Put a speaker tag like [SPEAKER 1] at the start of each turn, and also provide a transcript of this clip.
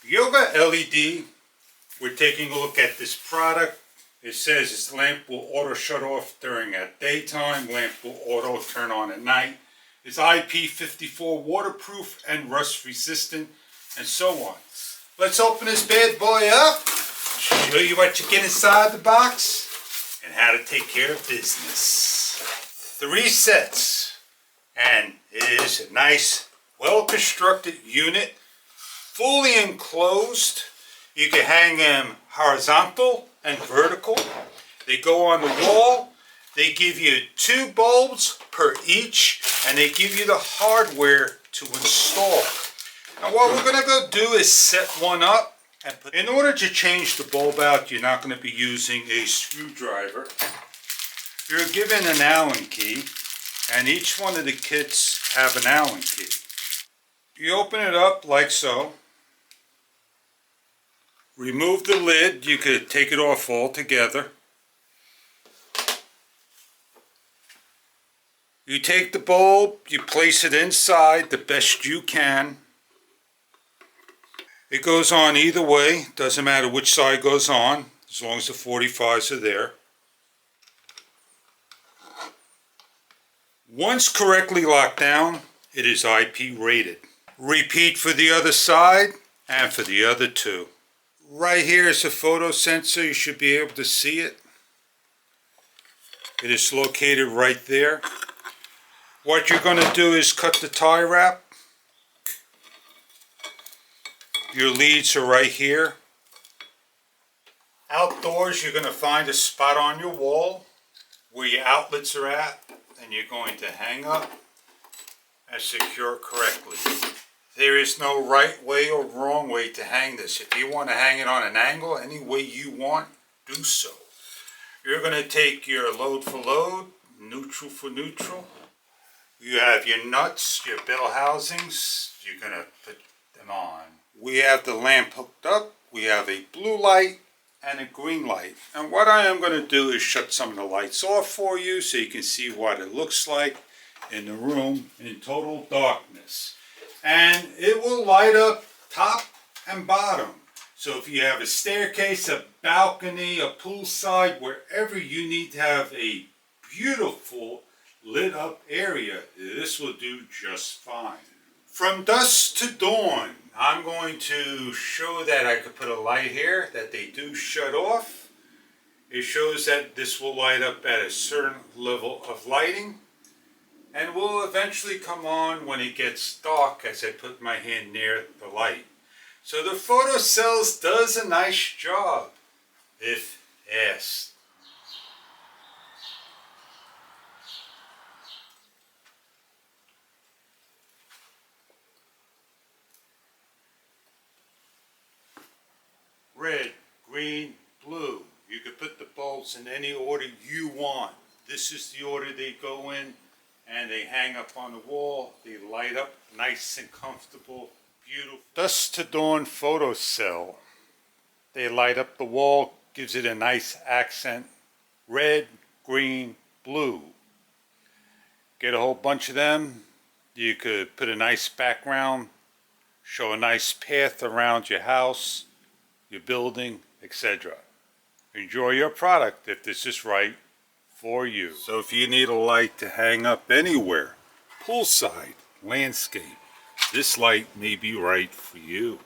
[SPEAKER 1] Yoga LED, we're taking a look at this product. It says this lamp will auto shut off during at daytime, lamp will auto turn on at night. It's IP54 waterproof and rust resistant, and so on. Let's open this bad boy up, show you what you get inside the box, and how to take care of business. 3 sets, and it is a nice, well-constructed unit, fully enclosed. You can hang them horizontal and vertical. They go on the wall. They give you 2 bulbs per each, and they give you the hardware to install. Now what we're going to go do is set one up. And in order to change the bulb out, you're not going to be using a screwdriver. You're given an Allen key, and each one of the kits have an Allen key. You open it up like so. Remove the lid. You could take it off altogether. You take the bulb, you place it inside the best you can. It goes on either way, doesn't matter which side goes on, as long as the 45s are there. Once correctly locked down, it is IP rated. Repeat for the other side and for the other 2. Right here is a photo sensor. You should be able to see it. It is located right there. What you're going to do is cut the tie wrap. Your leads are right here. Outdoors, you're going to find a spot on your wall where your outlets are at, and you're going to hang up and secure correctly. There is no right way or wrong way to hang this. If you want to hang it on an angle, any way you want, do so. You're going to take your load for load, neutral for neutral. You have your nuts, your bell housings. You're going to put them on. We have the lamp hooked up. We have a blue light and a green light. And what I am going to do is shut some of the lights off for you so you can see what it looks like in the room in total darkness. And it will light up top and bottom. So if you have a staircase, a balcony, a poolside, wherever you need to have a beautiful lit up area, this will do just fine. From dusk to dawn, I'm going to show that I could put a light here that they do shut off. It shows that this will light up at a certain level of lighting, and will eventually come on when it gets dark as I put my hand near the light. So the photocells does a nice job, if asked. Red, green, blue. You can put the bulbs in any order you want. This is the order they go in, and they hang up on the wall. They light up nice and comfortable, beautiful. Dusk to dawn photocell. They light up the wall, gives it a nice accent. Red, green, blue. Get a whole bunch of them. You could put a nice background, show a nice path around your house, your building, etc. Enjoy your product if this is right for you. So if you need a light to hang up anywhere, poolside, landscape, this light may be right for you.